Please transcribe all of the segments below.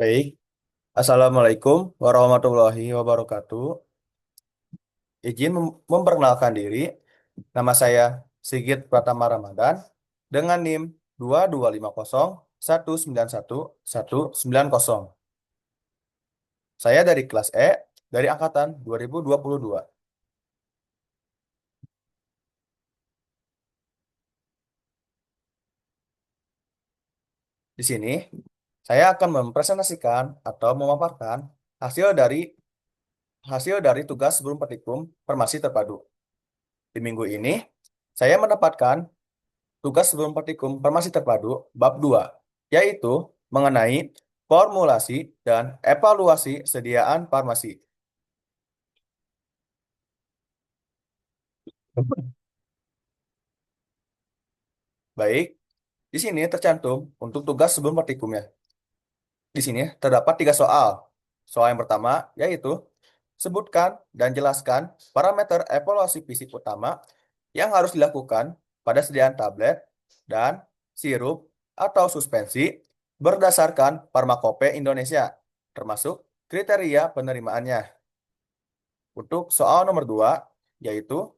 Baik, Assalamualaikum warahmatullahi wabarakatuh. Izin memperkenalkan diri, nama saya Sigit Pratama Ramadan dengan NIM 2250191190. Saya dari kelas E dari angkatan 2022. Di sini, saya akan mempresentasikan atau memaparkan hasil dari hasil dari tugas sebelum praktikum farmasi terpadu. Di minggu ini, saya mendapatkan tugas sebelum praktikum farmasi terpadu bab 2, yaitu mengenai formulasi dan evaluasi sediaan farmasi. Baik, di sini tercantum untuk tugas sebelum praktikumnya. Di sini terdapat 3 soal. Soal yang pertama yaitu sebutkan dan jelaskan parameter evaluasi fisik utama yang harus dilakukan pada sediaan tablet dan sirup atau suspensi berdasarkan Farmakope Indonesia, termasuk kriteria penerimaannya. Untuk soal nomor 2, yaitu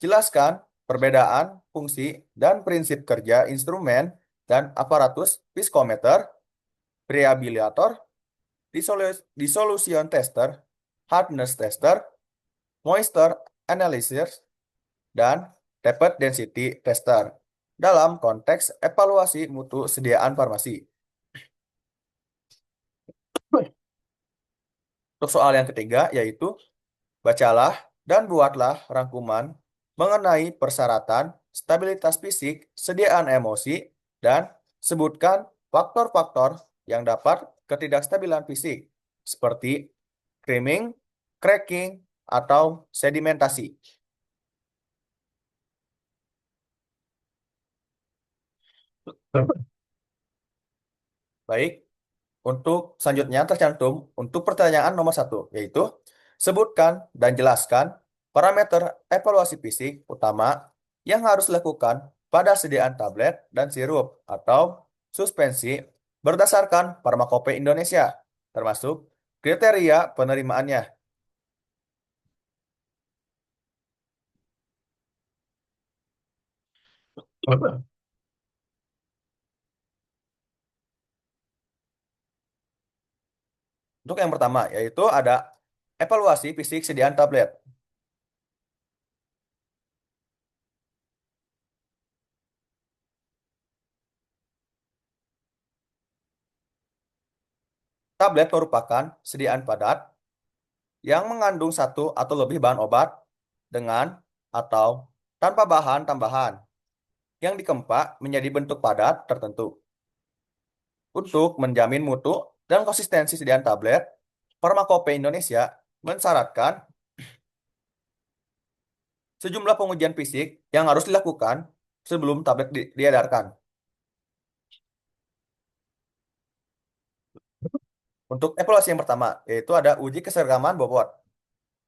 jelaskan perbedaan fungsi dan prinsip kerja instrumen dan aparatus psikometer, preabilator, dissolution tester, hardness tester, moisture analysis, dan rapid density tester dalam konteks evaluasi mutu sediaan farmasi. Untuk soal yang ketiga, yaitu bacalah dan buatlah rangkuman mengenai persyaratan stabilitas fisik, sediaan emosi, dan sebutkan faktor-faktor yang dapat ketidakstabilan fisik, seperti creaming, cracking, atau sedimentasi. Baik, untuk selanjutnya tercantum untuk pertanyaan nomor 1, yaitu sebutkan dan jelaskan parameter evaluasi fisik utama yang harus dilakukan pada sediaan tablet dan sirup atau suspensi berdasarkan Farmakope Indonesia, termasuk kriteria penerimaannya. Untuk yang pertama, yaitu ada evaluasi fisik sediaan tablet. Tablet merupakan sediaan padat yang mengandung satu atau lebih bahan obat dengan atau tanpa bahan tambahan yang dikempak menjadi bentuk padat tertentu. Untuk menjamin mutu dan konsistensi sediaan tablet, Farmakope Indonesia mensyaratkan sejumlah pengujian fisik yang harus dilakukan sebelum tablet diedarkan. Untuk evaluasi yang pertama, yaitu ada uji keseragaman bobot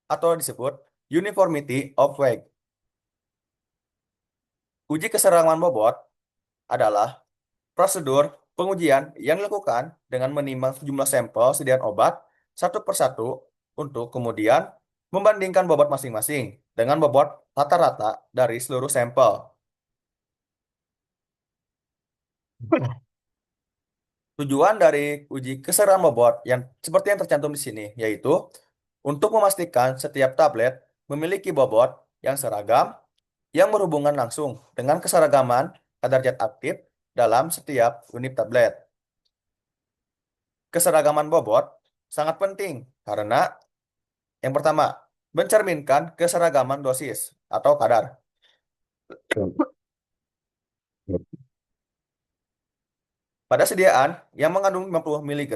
atau disebut uniformity of weight. Uji keseragaman bobot adalah prosedur pengujian yang dilakukan dengan menimbang sejumlah sampel sediaan obat satu persatu untuk kemudian membandingkan bobot masing-masing dengan bobot rata-rata dari seluruh sampel. Tujuan dari uji keseruan bobot yang seperti yang tercantum di sini yaitu untuk memastikan setiap tablet memiliki bobot yang seragam yang berhubungan langsung dengan keseragaman kadar zat aktif dalam setiap unit tablet. Keseragaman bobot sangat penting karena yang pertama, mencerminkan keseragaman dosis atau kadar. Pada sediaan yang mengandung 50 mg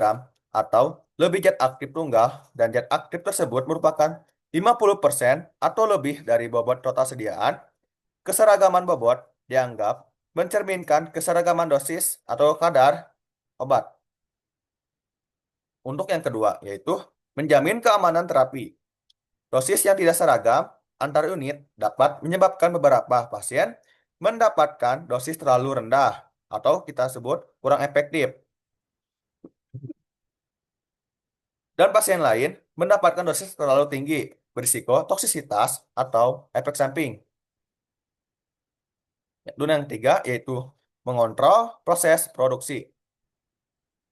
atau lebih zat aktif tunggal dan zat aktif tersebut merupakan 50% atau lebih dari bobot total sediaan, keseragaman bobot dianggap mencerminkan keseragaman dosis atau kadar obat. Untuk yang kedua, yaitu menjamin keamanan terapi. Dosis yang tidak seragam antar unit dapat menyebabkan beberapa pasien mendapatkan dosis terlalu rendah atau kita sebut kurang efektif. Dan pasien lain mendapatkan dosis terlalu tinggi, berisiko toksisitas atau efek samping. Dan yang ketiga yaitu mengontrol proses produksi.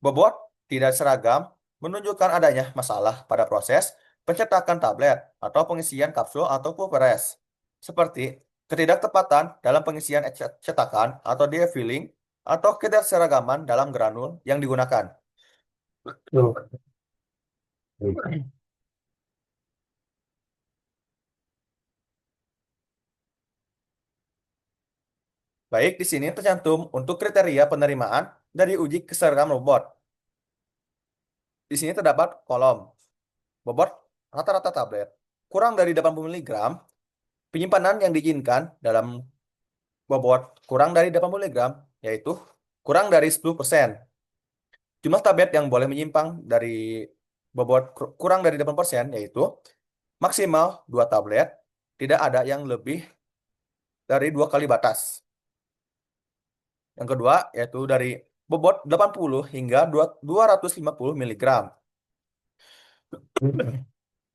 Bobot tidak seragam menunjukkan adanya masalah pada proses pencetakan tablet atau pengisian kapsul atau pulveres, seperti ketidaktepatan dalam pengisian cetakan atau filling atau ketidakseragaman dalam granul yang digunakan. Baik, di sini tercantum untuk kriteria penerimaan dari uji keseragaman bobot. Di sini terdapat kolom bobot rata-rata tablet kurang dari 80 mg, penyimpanan yang diizinkan dalam bobot kurang dari 80 mg yaitu kurang dari 10%. Jumlah tablet yang boleh menyimpang dari bobot kurang dari 8% yaitu maksimal 2 tablet, tidak ada yang lebih dari 2 kali batas. Yang kedua yaitu dari bobot 80 hingga 250 mg.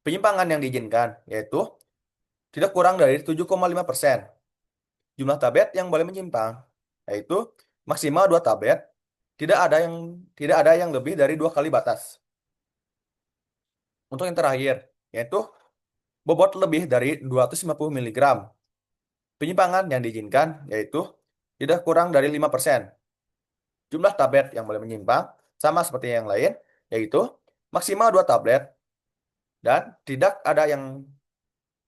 Penyimpangan yang diizinkan yaitu tidak kurang dari 7,5%. Jumlah tablet yang boleh menyimpang yaitu maksimal 2 tablet, tidak ada yang lebih dari 2 kali batas. Untuk yang terakhir yaitu bobot lebih dari 250 mg. Penyimpangan yang diizinkan yaitu tidak kurang dari 5%. Jumlah tablet yang boleh menyimpang sama seperti yang lain yaitu maksimal 2 tablet dan tidak ada yang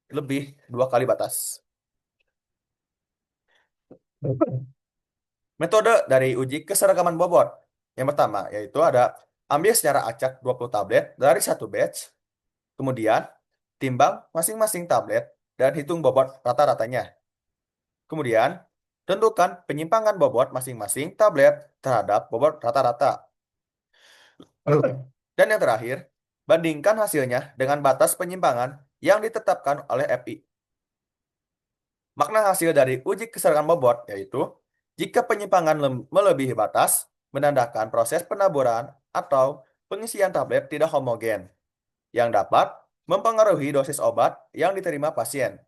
lebih 2 kali batas. Metode dari uji keseragaman bobot. Yang pertama yaitu ada ambil secara acak 20 tablet dari satu batch, kemudian timbang masing-masing tablet dan hitung bobot rata-ratanya. Kemudian tentukan penyimpangan bobot masing-masing tablet terhadap bobot rata-rata. Dan yang terakhir, bandingkan hasilnya dengan batas penyimpangan yang ditetapkan oleh FI. Makna hasil dari uji keseragaman bobot yaitu jika penyimpangan melebihi batas, menandakan proses penaburan atau pengisian tablet tidak homogen yang dapat mempengaruhi dosis obat yang diterima pasien.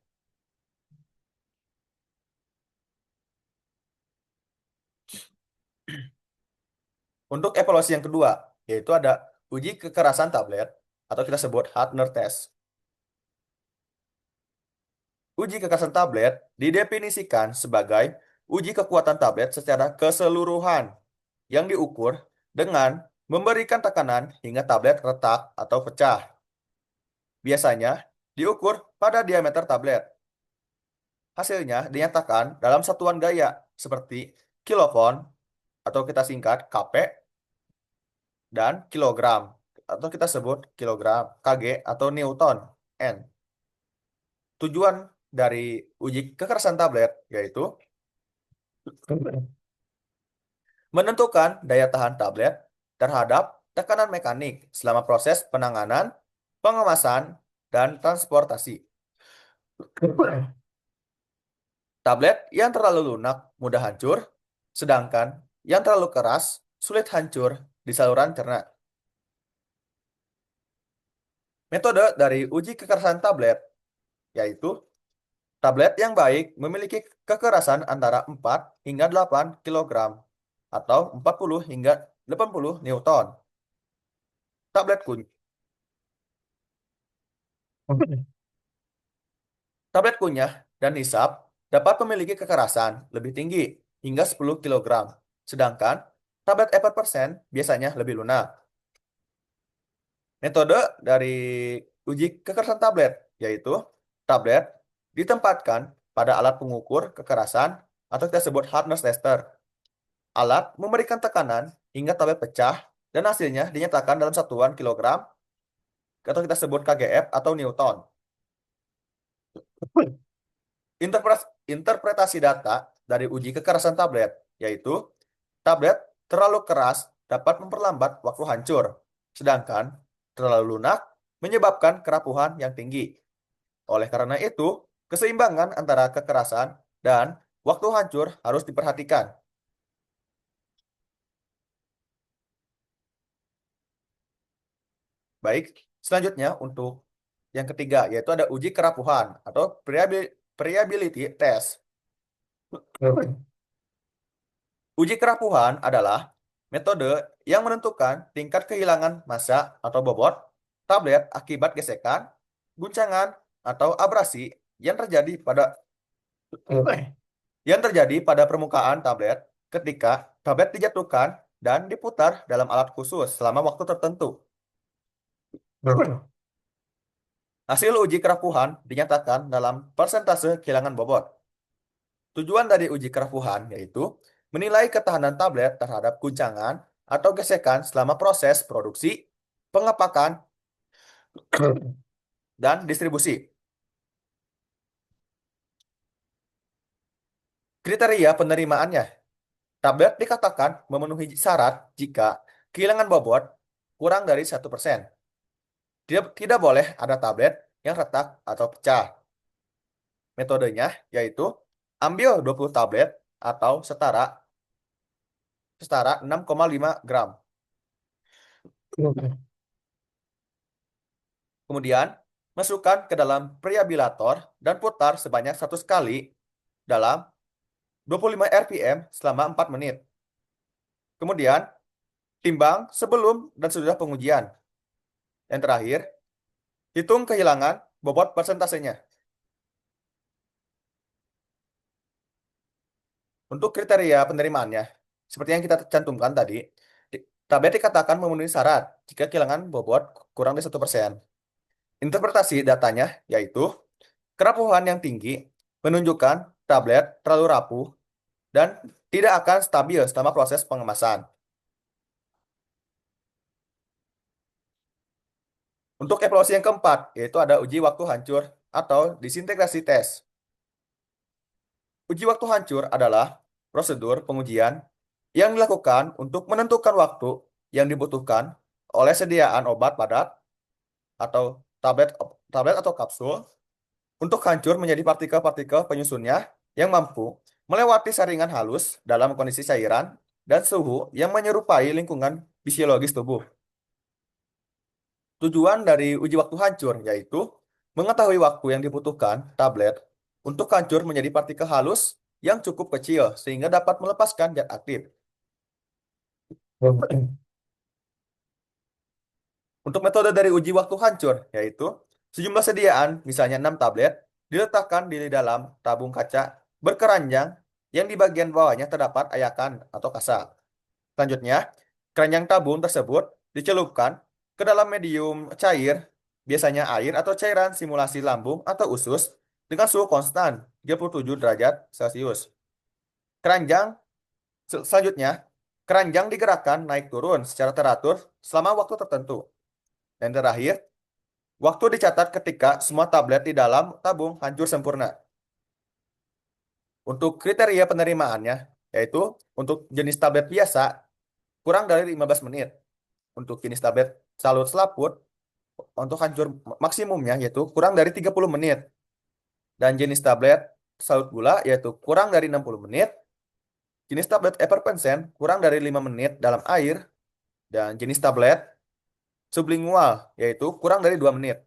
Untuk evaluasi yang kedua, yaitu ada uji kekerasan tablet atau kita sebut Hartner test. Uji kekerasan tablet didefinisikan sebagai uji kekuatan tablet secara keseluruhan yang diukur dengan memberikan tekanan hingga tablet retak atau pecah. Biasanya diukur pada diameter tablet. Hasilnya dinyatakan dalam satuan gaya seperti kilovolt atau kita singkat kP dan kilogram atau kita sebut kilogram, kg atau newton N. Tujuan dari uji kekerasan tablet yaitu menentukan daya tahan tablet terhadap tekanan mekanik selama proses penanganan, pengemasan, dan transportasi. Tablet yang terlalu lunak mudah hancur, sedangkan yang terlalu keras sulit hancur di saluran cerna. Metode dari uji kekerasan tablet yaitu tablet yang baik memiliki kekerasan antara 4 hingga 8 kg atau 40 hingga 80 Newton. Tablet kunyah. Tablet kunyah dan hisap dapat memiliki kekerasan lebih tinggi hingga 10 kg, sedangkan tablet Everpersen biasanya lebih lunak. Metode dari uji kekerasan tablet yaitu tablet ditempatkan pada alat pengukur kekerasan atau kita sebut hardness tester. Alat memberikan tekanan hingga tablet pecah dan hasilnya dinyatakan dalam satuan kilogram atau kita sebut kgf atau newton. Interpretasi data dari uji kekerasan tablet yaitu tablet terlalu keras dapat memperlambat waktu hancur, sedangkan terlalu lunak menyebabkan kerapuhan yang tinggi. Oleh karena itu, keseimbangan antara kekerasan dan waktu hancur harus diperhatikan. Baik, selanjutnya untuk yang ketiga yaitu ada uji kerapuhan atau variability test. Uji kerapuhan adalah metode yang menentukan tingkat kehilangan massa atau bobot tablet akibat gesekan, guncangan, atau abrasi yang terjadi pada permukaan tablet ketika tablet dijatuhkan dan diputar dalam alat khusus selama waktu tertentu. Hasil uji kerapuhan dinyatakan dalam persentase kehilangan bobot. Tujuan dari uji kerapuhan yaitu menilai ketahanan tablet terhadap guncangan atau gesekan selama proses produksi, pengepakan, dan distribusi. Kriteria penerimaannya, tablet dikatakan memenuhi syarat jika kehilangan bobot kurang dari 1%. Tidak boleh ada tablet yang retak atau pecah. Metodenya yaitu ambil 20 tablet atau setara setara 6,5 gram. Kemudian, masukkan ke dalam preabilator dan putar sebanyak 100 kali dalam 25 RPM selama 4 menit. Kemudian, timbang sebelum dan sesudah pengujian. Yang terakhir, hitung kehilangan bobot persentasenya. Untuk kriteria penerimaannya, seperti yang kita cantumkan tadi, tablet dikatakan memenuhi syarat jika kehilangan bobot kurang dari 1%. Interpretasi datanya yaitu kerapuhan yang tinggi menunjukkan tablet terlalu rapuh dan tidak akan stabil selama proses pengemasan. Untuk evaluasi yang keempat, yaitu ada uji waktu hancur atau disintegrasi tes. Uji waktu hancur adalah prosedur pengujian yang dilakukan untuk menentukan waktu yang dibutuhkan oleh sediaan obat padat atau tablet tablet atau kapsul untuk hancur menjadi partikel-partikel penyusunnya yang mampu melewati saringan halus dalam kondisi cairan dan suhu yang menyerupai lingkungan fisiologis tubuh. Tujuan dari uji waktu hancur yaitu mengetahui waktu yang dibutuhkan tablet untuk hancur menjadi partikel halus yang cukup kecil sehingga dapat melepaskan zat aktif. Untuk metode dari uji waktu hancur yaitu sejumlah sediaan, misalnya 6 tablet, diletakkan di dalam tabung kaca berkeranjang yang di bagian bawahnya terdapat ayakan atau kasa. Selanjutnya, keranjang tabung tersebut dicelupkan ke dalam medium cair, biasanya air atau cairan simulasi lambung atau usus dengan suhu konstan 37 derajat Celcius. Keranjang selanjutnya, keranjang digerakkan naik turun secara teratur selama waktu tertentu. Dan terakhir, waktu dicatat ketika semua tablet di dalam tabung hancur sempurna. Untuk kriteria penerimaannya, yaitu untuk jenis tablet biasa, kurang dari 15 menit. Untuk jenis tablet salut selaput, untuk hancur maksimumnya yaitu kurang dari 30 menit. Dan jenis tablet salut gula yaitu kurang dari 60 menit. Jenis tablet efervescent kurang dari 5 menit dalam air. Dan jenis tablet sublingual yaitu kurang dari 2 menit.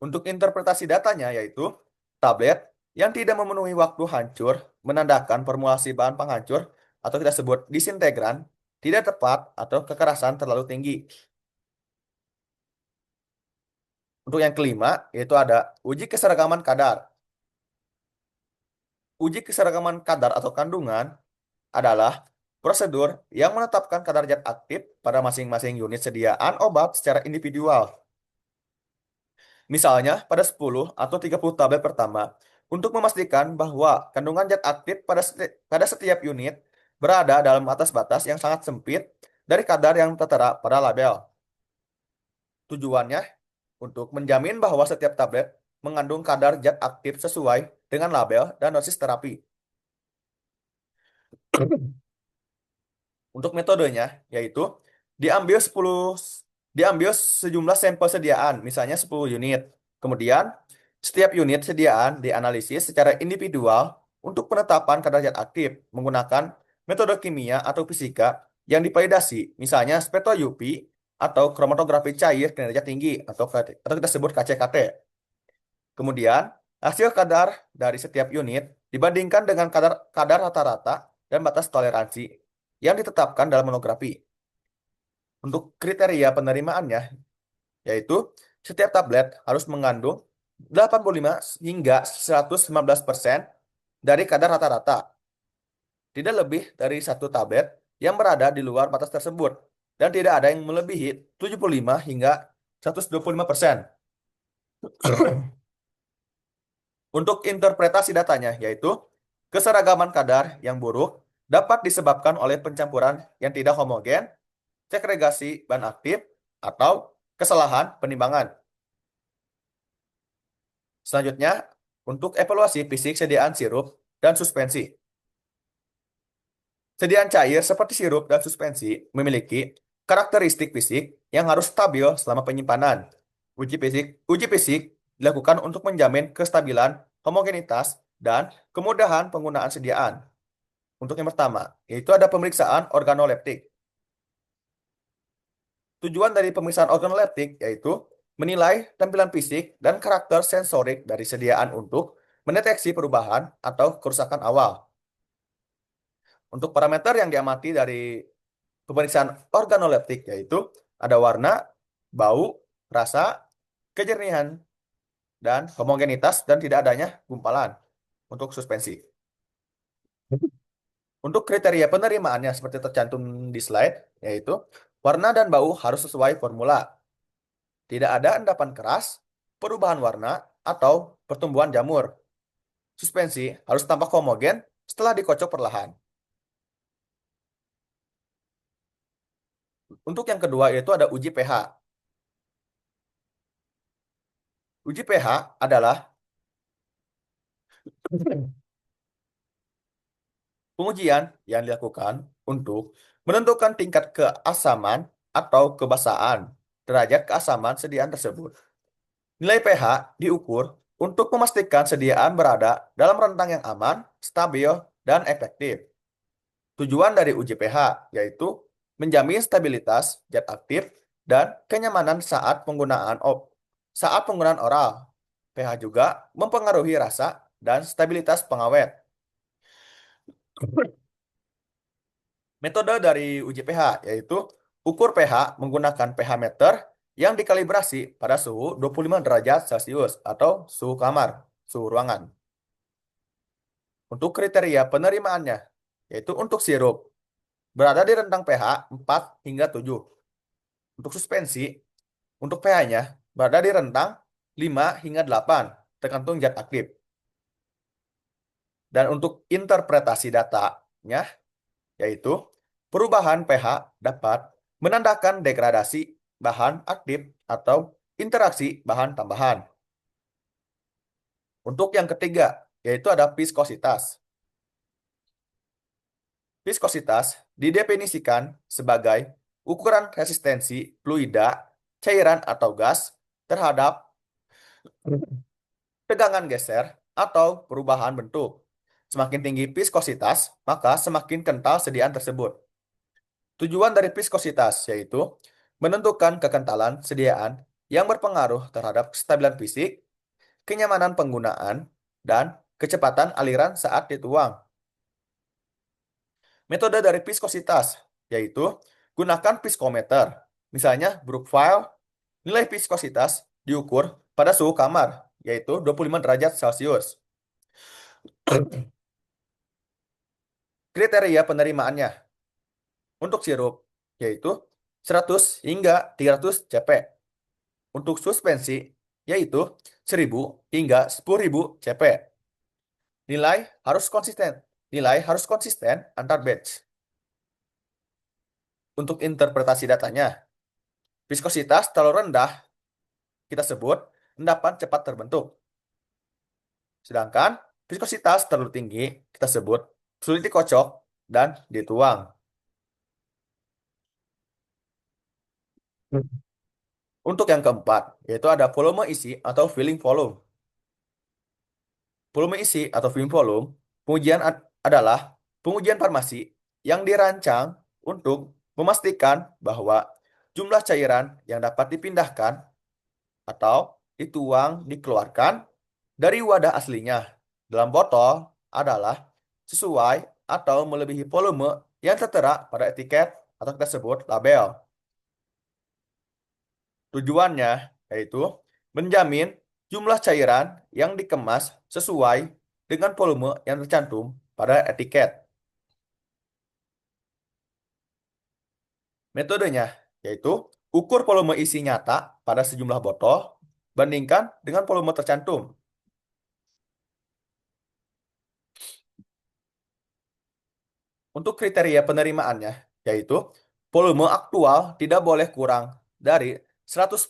Untuk interpretasi datanya yaitu tablet yang tidak memenuhi waktu hancur menandakan formulasi bahan penghancur atau kita sebut disintegran tidak tepat atau kekerasan terlalu tinggi. Untuk yang kelima yaitu ada uji keseragaman kadar. Uji keseragaman kadar atau kandungan adalah prosedur yang menetapkan kadar zat aktif pada masing-masing unit sediaan obat secara individual. Misalnya pada 10 atau 30 tablet pertama, untuk memastikan bahwa kandungan zat aktif pada setiap unit berada dalam batas-batas yang sangat sempit dari kadar yang tertera pada label. Tujuannya untuk menjamin bahwa setiap tablet mengandung kadar zat aktif sesuai dengan label dan dosis terapi. Untuk metodenya yaitu diambil 10 diambil sejumlah sampel sediaan, misalnya 10 unit. Kemudian setiap unit sediaan dianalisis secara individual untuk penetapan kadar zat aktif menggunakan metode kimia atau fisika yang divalidasi, misalnya spektroskopi atau kromatografi cair kinerja tinggi atau kita sebut KCKT. Kemudian, hasil kadar dari setiap unit dibandingkan dengan kadar kadar rata-rata dan batas toleransi yang ditetapkan dalam monografi. Untuk kriteria penerimaannya, yaitu setiap tablet harus mengandung 85 hingga 115% dari kadar rata-rata. Tidak lebih dari satu tablet yang berada di luar batas tersebut, dan tidak ada yang melebihi 75 hingga 125%. Untuk interpretasi datanya, yaitu keseragaman kadar yang buruk dapat disebabkan oleh pencampuran yang tidak homogen, segregasi bahan aktif, atau kesalahan penimbangan. Selanjutnya, untuk evaluasi fisik sediaan sirup dan suspensi. Sediaan cair seperti sirup dan suspensi memiliki karakteristik fisik yang harus stabil selama penyimpanan. Uji fisik dilakukan untuk menjamin kestabilan, homogenitas, dan kemudahan penggunaan sediaan. Untuk yang pertama, yaitu ada pemeriksaan organoleptik. Tujuan dari pemeriksaan organoleptik yaitu menilai tampilan fisik dan karakter sensorik dari sediaan untuk mendeteksi perubahan atau kerusakan awal. Untuk parameter yang diamati dari pemeriksaan organoleptik yaitu ada warna, bau, rasa, kejernihan, dan homogenitas dan tidak adanya gumpalan untuk suspensi. Untuk kriteria penerimaannya seperti tercantum di slide, yaitu warna dan bau harus sesuai formula. Tidak ada endapan keras, perubahan warna, atau pertumbuhan jamur. Suspensi harus tampak homogen setelah dikocok perlahan. Untuk yang kedua yaitu ada uji pH. Uji pH adalah pengujian yang dilakukan untuk menentukan tingkat keasaman atau kebasahan derajat keasaman sediaan tersebut. Nilai pH diukur untuk memastikan sediaan berada dalam rentang yang aman, stabil, dan efektif. Tujuan dari uji pH yaitu menjamin stabilitas zat aktif dan kenyamanan saat penggunaan oral. pH juga mempengaruhi rasa dan stabilitas pengawet. Metode dari uji pH yaitu ukur pH menggunakan pH meter yang dikalibrasi pada suhu 25 derajat Celcius atau suhu kamar, suhu ruangan. Untuk kriteria penerimaannya, yaitu untuk sirup, berada di rentang pH 4 hingga 7. Untuk suspensi, untuk pH-nya berada di rentang 5 hingga 8, tergantung zat aktif. Dan untuk interpretasi datanya, yaitu perubahan pH dapat menandakan degradasi bahan aktif atau interaksi bahan tambahan. Untuk yang ketiga, yaitu ada viskositas. Viskositas didefinisikan sebagai ukuran resistensi fluida, cairan atau gas terhadap tegangan geser atau perubahan bentuk. Semakin tinggi viskositas, maka semakin kental sediaan tersebut. Tujuan dari viskositas yaitu menentukan kekentalan sediaan yang berpengaruh terhadap kestabilan fisik, kenyamanan penggunaan, dan kecepatan aliran saat dituang. Metode dari viskositas yaitu gunakan viskometer. Misalnya Brookfield, nilai viskositas diukur pada suhu kamar, yaitu 25 derajat Celcius. Kriteria penerimaannya untuk sirup, yaitu 100 hingga 300 cp. Untuk suspensi, yaitu 1000 hingga 10.000 cp. Nilai harus konsisten. Nilai harus konsisten antar batch. Untuk interpretasi datanya, viskositas terlalu rendah kita sebut endapan cepat terbentuk. Sedangkan viskositas terlalu tinggi kita sebut sulit dikocok dan dituang. Untuk yang keempat, yaitu ada volume isi atau filling volume. Volume isi atau filling volume adalah pengujian farmasi yang dirancang untuk memastikan bahwa jumlah cairan yang dapat dipindahkan atau dituang dikeluarkan dari wadah aslinya dalam botol adalah sesuai atau melebihi volume yang tertera pada etiket atau kita sebut label. Tujuannya yaitu menjamin jumlah cairan yang dikemas sesuai dengan volume yang tercantum pada etiket. Metodenya yaitu ukur volume isi nyata pada sejumlah botol bandingkan dengan volume tercantum. Untuk kriteria penerimaannya yaitu volume aktual tidak boleh kurang dari 100%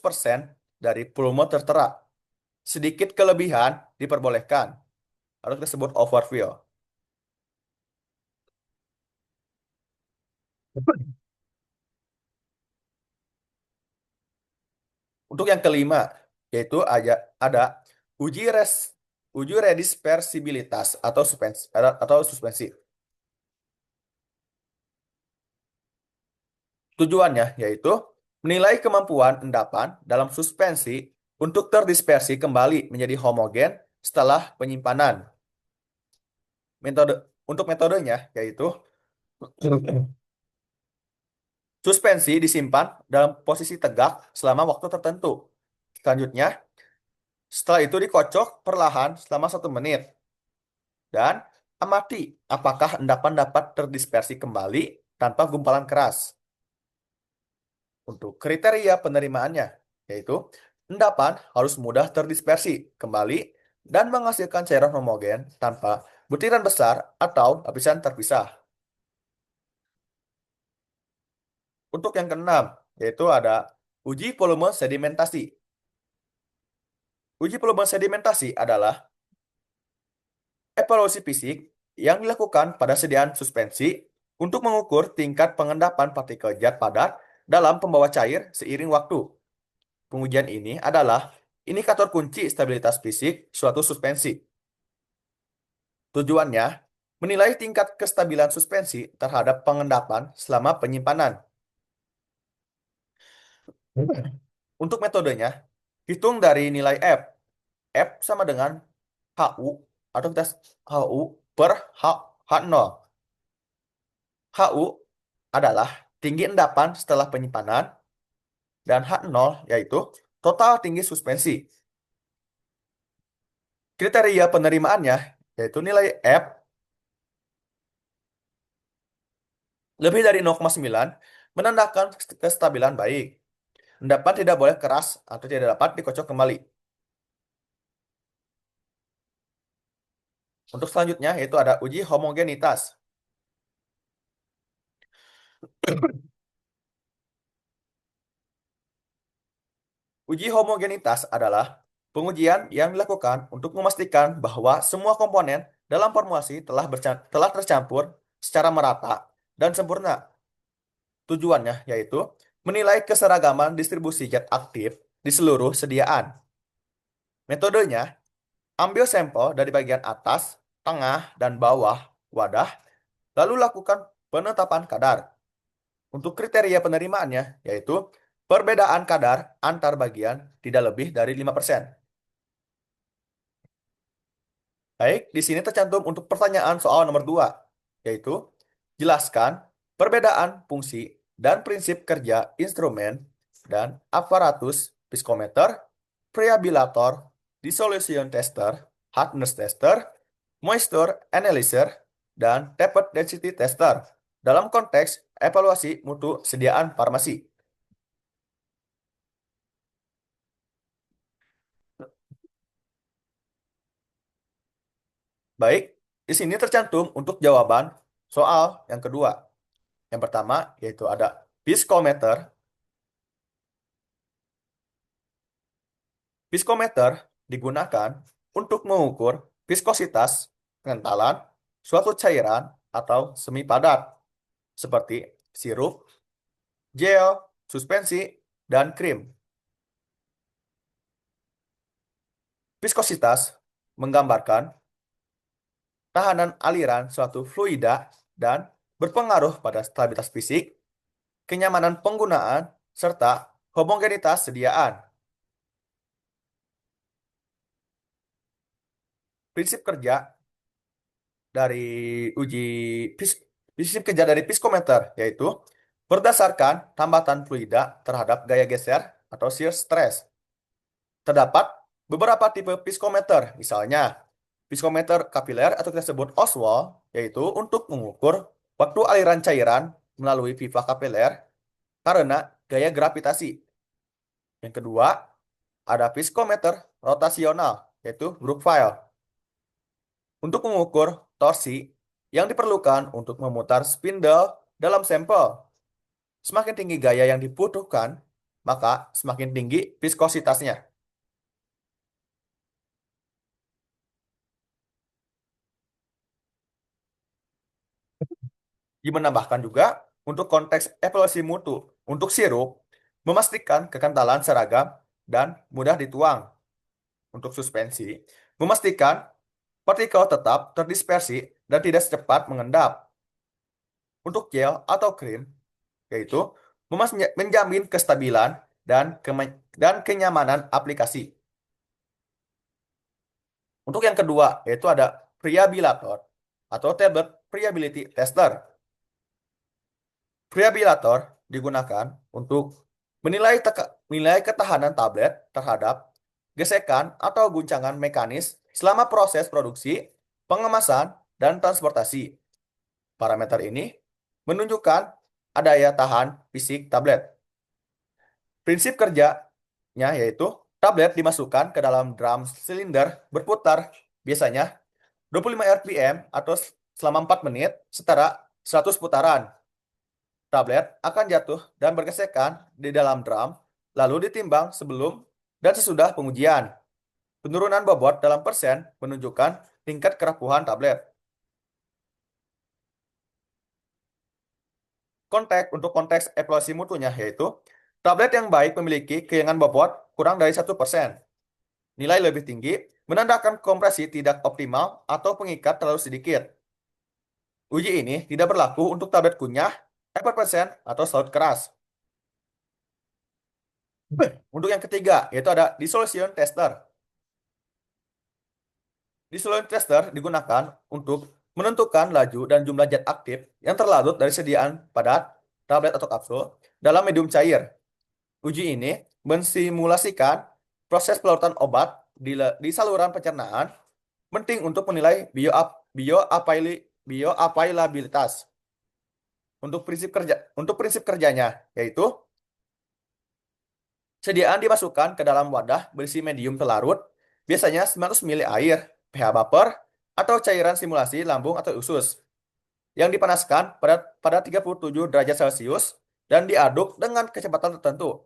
dari volume tertera. Sedikit kelebihan diperbolehkan atau disebut overfill. Untuk yang kelima, yaitu ada uji res uji redispersibilitas atau suspensi. Tujuannya yaitu menilai kemampuan endapan dalam suspensi untuk terdispersi kembali menjadi homogen setelah penyimpanan. Metode untuk metodenya yaitu suspensi disimpan dalam posisi tegak selama waktu tertentu. Selanjutnya, setelah itu dikocok perlahan selama 1 menit. Dan amati apakah endapan dapat terdispersi kembali tanpa gumpalan keras. Untuk kriteria penerimaannya, yaitu endapan harus mudah terdispersi kembali dan menghasilkan cairan homogen tanpa butiran besar atau lapisan terpisah. Untuk yang keenam, yaitu ada uji volume sedimentasi. Uji volume sedimentasi adalah evaluasi fisik yang dilakukan pada sediaan suspensi untuk mengukur tingkat pengendapan partikel zat padat dalam pembawa cair seiring waktu. Pengujian ini adalah indikator kunci stabilitas fisik suatu suspensi. Tujuannya menilai tingkat kestabilan suspensi terhadap pengendapan selama penyimpanan. Untuk metodenya, hitung dari nilai F. F sama dengan HU atau kita HU per H0. HU adalah tinggi endapan setelah penyimpanan dan H0 yaitu total tinggi suspensi. Kriteria penerimaannya yaitu nilai F lebih dari 0,9 menandakan kestabilan baik. Endapan tidak boleh keras atau tidak dapat dikocok kembali. Untuk selanjutnya yaitu ada uji homogenitas. Uji homogenitas adalah pengujian yang dilakukan untuk memastikan bahwa semua komponen dalam formulasi telah tercampur secara merata dan sempurna. Tujuannya yaitu menilai keseragaman distribusi zat aktif di seluruh sediaan. Metodenya, ambil sampel dari bagian atas, tengah, dan bawah wadah, lalu lakukan penetapan kadar. Untuk kriteria penerimaannya yaitu perbedaan kadar antar bagian tidak lebih dari 5%. Baik, di sini tercantum untuk pertanyaan soal nomor 2, yaitu jelaskan perbedaan fungsi dan prinsip kerja instrumen dan aparatus psikometer, preabilator, dissolution tester, hardness tester, moisture analyzer, dan tapered density tester dalam konteks evaluasi mutu sediaan farmasi. Baik, di sini tercantum untuk jawaban soal yang kedua. Yang pertama yaitu ada piskometer. Piskometer digunakan untuk mengukur viskositas, pengentalan, suatu cairan atau semi padat seperti sirup, gel, suspensi, dan krim. Viskositas menggambarkan tahanan aliran suatu fluida dan berpengaruh pada stabilitas fisik, kenyamanan penggunaan, serta homogenitas sediaan. Prinsip kerja dari uji pis- prinsip kerja dari piskometer yaitu berdasarkan tambatan fluida terhadap gaya geser atau shear stress. Terdapat beberapa tipe piskometer, misalnya piskometer kapiler atau kita sebut Oswald, yaitu untuk mengukur waktu aliran cairan melalui pipa kapiler karena gaya gravitasi. Yang kedua, ada piskometer rotasional, yaitu Brookfield, untuk mengukur torsi yang diperlukan untuk memutar spindle dalam sampel. Semakin tinggi gaya yang dibutuhkan, maka semakin tinggi viskositasnya. Menambahkan juga untuk konteks evaluasi mutu untuk sirup, memastikan kekentalan seragam dan mudah dituang. Untuk suspensi, memastikan partikel tetap terdispersi dan tidak secepat mengendap. Untuk gel atau krim, yaitu menjamin kestabilan dan kenyamanan aplikasi. Untuk yang kedua, yaitu ada Preabilator atau Tablet Preability Tester. Preabilator digunakan untuk menilai ketahanan tablet terhadap gesekan atau guncangan mekanis selama proses produksi, pengemasan, dan transportasi. Parameter ini menunjukkan daya tahan fisik tablet. Prinsip kerjanya yaitu tablet dimasukkan ke dalam drum silinder berputar biasanya 25 RPM atau selama 4 menit setara 100 putaran. Tablet akan jatuh dan bergesekan di dalam drum, lalu ditimbang sebelum dan sesudah pengujian. Penurunan bobot dalam persen menunjukkan tingkat kerapuhan tablet. Untuk konteks evaluasi mutunya yaitu tablet yang baik memiliki keyengan bobot kurang dari 1%. Nilai lebih tinggi menandakan kompresi tidak optimal atau pengikat terlalu sedikit. Uji ini tidak berlaku untuk tablet kunyah, hyperpersen, atau saut keras. Untuk yang ketiga, yaitu ada dissolution tester. Dissolution tester digunakan untuk menentukan laju dan jumlah zat aktif yang terlarut dari sediaan padat, tablet atau kapsul, dalam medium cair. Uji ini mensimulasikan proses pelarutan obat di saluran pencernaan, penting untuk menilai bioavailabilitas. Untuk prinsip kerjanya, yaitu sediaan dimasukkan ke dalam wadah berisi medium pelarut, biasanya 900 ml air, pH vapor, atau cairan simulasi lambung atau usus, yang dipanaskan pada 37 derajat Celcius dan diaduk dengan kecepatan tertentu.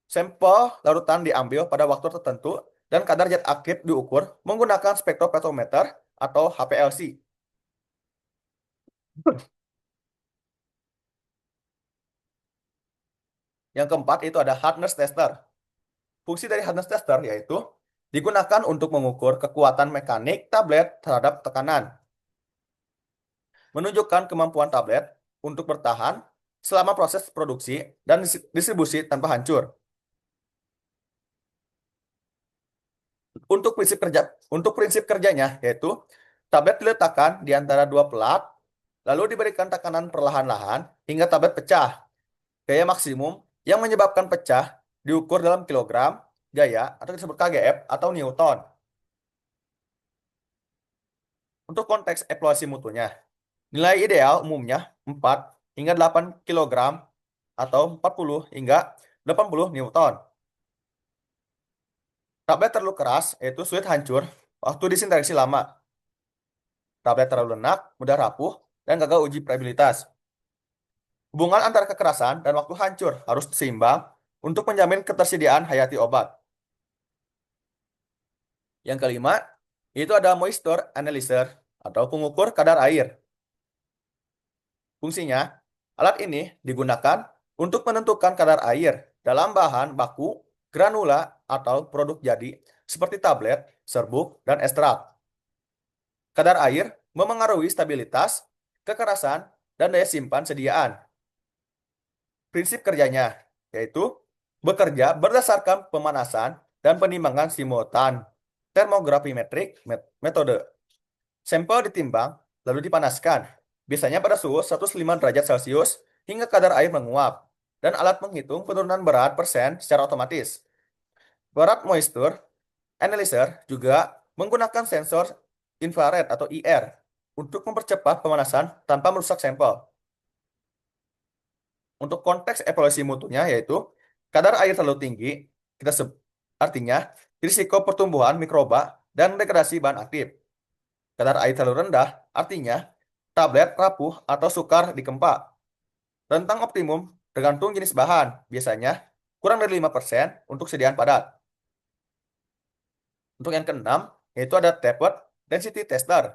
Sampel larutan diambil pada waktu tertentu dan kadar zat aktif diukur menggunakan spektrometer atau HPLC. Yang keempat itu ada hardness tester. Fungsi dari hardness tester yaitu digunakan untuk mengukur kekuatan mekanik tablet terhadap tekanan, menunjukkan kemampuan tablet untuk bertahan selama proses produksi dan distribusi tanpa hancur. Untuk prinsip kerjanya yaitu tablet diletakkan di antara dua pelat, lalu diberikan tekanan perlahan-lahan hingga tablet pecah. Gaya maksimum yang menyebabkan pecah diukur dalam kilogram, gaya atau disebut kgf atau newton. Untuk konteks evaluasi mutunya, nilai ideal umumnya 4 hingga 8 kilogram atau 40 hingga 80 newton. Tablet terlalu keras yaitu sulit hancur waktu disintegrasi lama. Tablet terlalu lunak, mudah rapuh, dan gagal uji reliabilitas. Hubungan antara kekerasan dan waktu hancur harus seimbang untuk menjamin ketersediaan hayati obat. Yang kelima, itu ada moisture analyzer atau pengukur kadar air. Fungsinya, alat ini digunakan untuk menentukan kadar air dalam bahan baku, granula, atau produk jadi seperti tablet, serbuk, dan ekstrak. Kadar air memengaruhi stabilitas, kekerasan, dan daya simpan sediaan. Prinsip kerjanya. yaitu bekerja berdasarkan pemanasan dan penimbangan simultan. Termografimetrik metode. Sampel ditimbang, lalu dipanaskan, biasanya pada suhu 105 derajat Celcius hingga kadar air menguap, dan alat menghitung penurunan berat persen secara otomatis. Berat moisture analyzer juga menggunakan sensor infrared atau IR untuk mempercepat pemanasan tanpa merusak sampel. Untuk konteks evaluasi mutunya yaitu kadar air terlalu tinggi, artinya risiko pertumbuhan mikroba dan degradasi bahan aktif. Kadar air terlalu rendah, artinya tablet rapuh atau sukar dikempa. Rentang optimum tergantung jenis bahan, biasanya kurang dari 5% untuk sediaan padat. Untuk yang keenam, yaitu ada tapered density tester.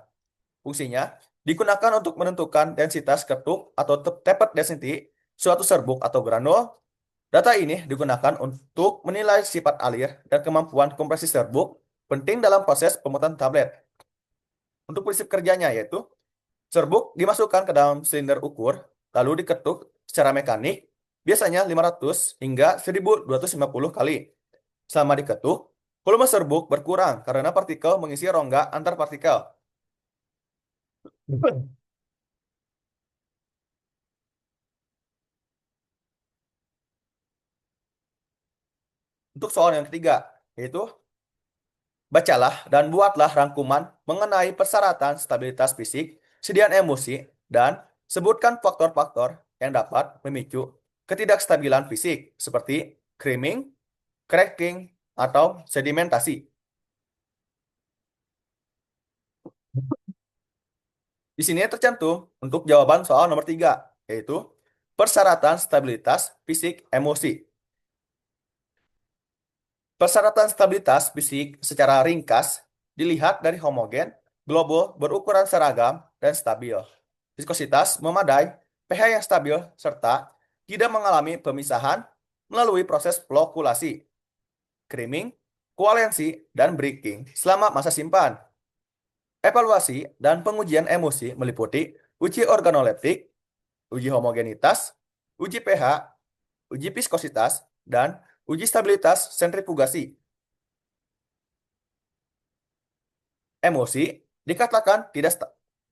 Fungsinya digunakan untuk menentukan densitas ketuk atau tapered density suatu serbuk atau granul. Data ini digunakan untuk menilai sifat alir dan kemampuan kompresi serbuk, penting dalam proses pembuatan tablet. Untuk prinsip kerjanya yaitu serbuk dimasukkan ke dalam silinder ukur, lalu diketuk secara mekanik, biasanya 500 hingga 1250 kali. Selama diketuk, volume serbuk berkurang karena partikel mengisi rongga antar partikel. Untuk soal yang ketiga, yaitu bacalah dan buatlah rangkuman mengenai persyaratan stabilitas fisik, sediaan emosi, dan sebutkan faktor-faktor yang dapat memicu ketidakstabilan fisik seperti creaming, cracking, atau sedimentasi. Di sini tercantum untuk jawaban soal nomor 3, yaitu persyaratan stabilitas fisik emosi. Persyaratan stabilitas fisik secara ringkas dilihat dari homogen, global, berukuran seragam, dan stabil. Viskositas memadai, pH yang stabil, serta tidak mengalami pemisahan melalui proses flokulasi, creaming, koalensi, dan breaking selama masa simpan. Evaluasi dan pengujian emosi meliputi uji organoleptik, uji homogenitas, uji pH, uji viskositas, dan uji stabilitas sentrifugasi. Emosi dikatakan tidak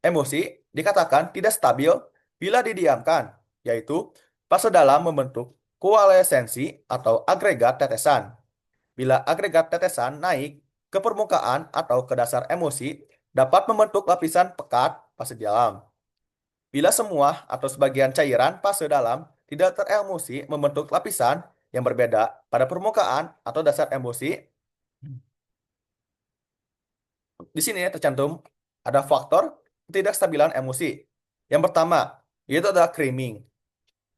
emosi dikatakan tidak stabil bila didiamkan, yaitu fase dalam membentuk koalesensi atau agregat tetesan. Bila agregat tetesan naik ke permukaan atau ke dasar emosi, dapat membentuk lapisan pekat fase dalam. Bila semua atau sebagian cairan fase dalam tidak teremosi membentuk lapisan yang berbeda pada permukaan atau dasar emosi. Di sini tercantum ada faktor ketidakstabilan emosi. Yang pertama, yaitu adalah creaming.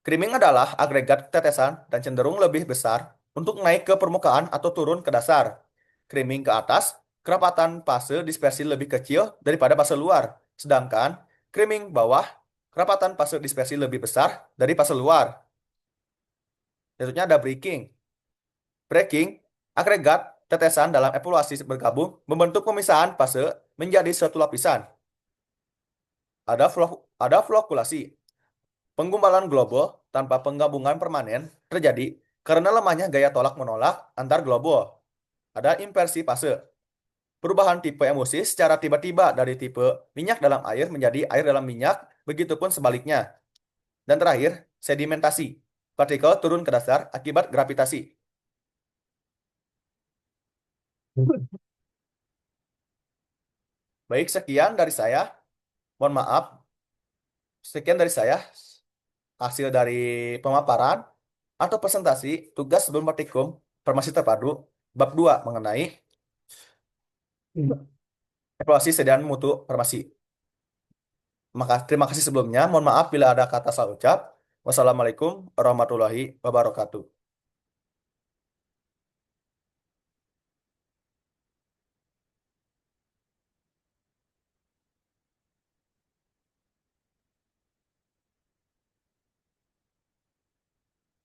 Creaming adalah agregat tetesan dan cenderung lebih besar untuk naik ke permukaan atau turun ke dasar. Creaming ke atas, kerapatan fase dispersi lebih kecil daripada fase luar. Sedangkan creaming bawah, kerapatan fase dispersi lebih besar dari fase luar. Tentunya ada breaking. Breaking, agregat tetesan dalam evaluasi bergabung membentuk pemisahan fase menjadi suatu lapisan. Ada flokulasi. Penggumpalan globul tanpa penggabungan permanen terjadi karena lemahnya gaya tolak-menolak antar globul. Ada inversi fase. Perubahan tipe emosi secara tiba-tiba dari tipe minyak dalam air menjadi air dalam minyak, begitupun sebaliknya. Dan terakhir, sedimentasi. Partikel turun ke dasar akibat gravitasi. Baik, sekian dari saya. Mohon maaf, sekian dari saya hasil dari pemaparan atau presentasi tugas sebelum praktikum farmasi terpadu bab 2 mengenai evaluasi sediaan mutu farmasi. Maka terima kasih sebelumnya. Mohon maaf bila ada kata salah ucap. Wassalamualaikum warahmatullahi wabarakatuh.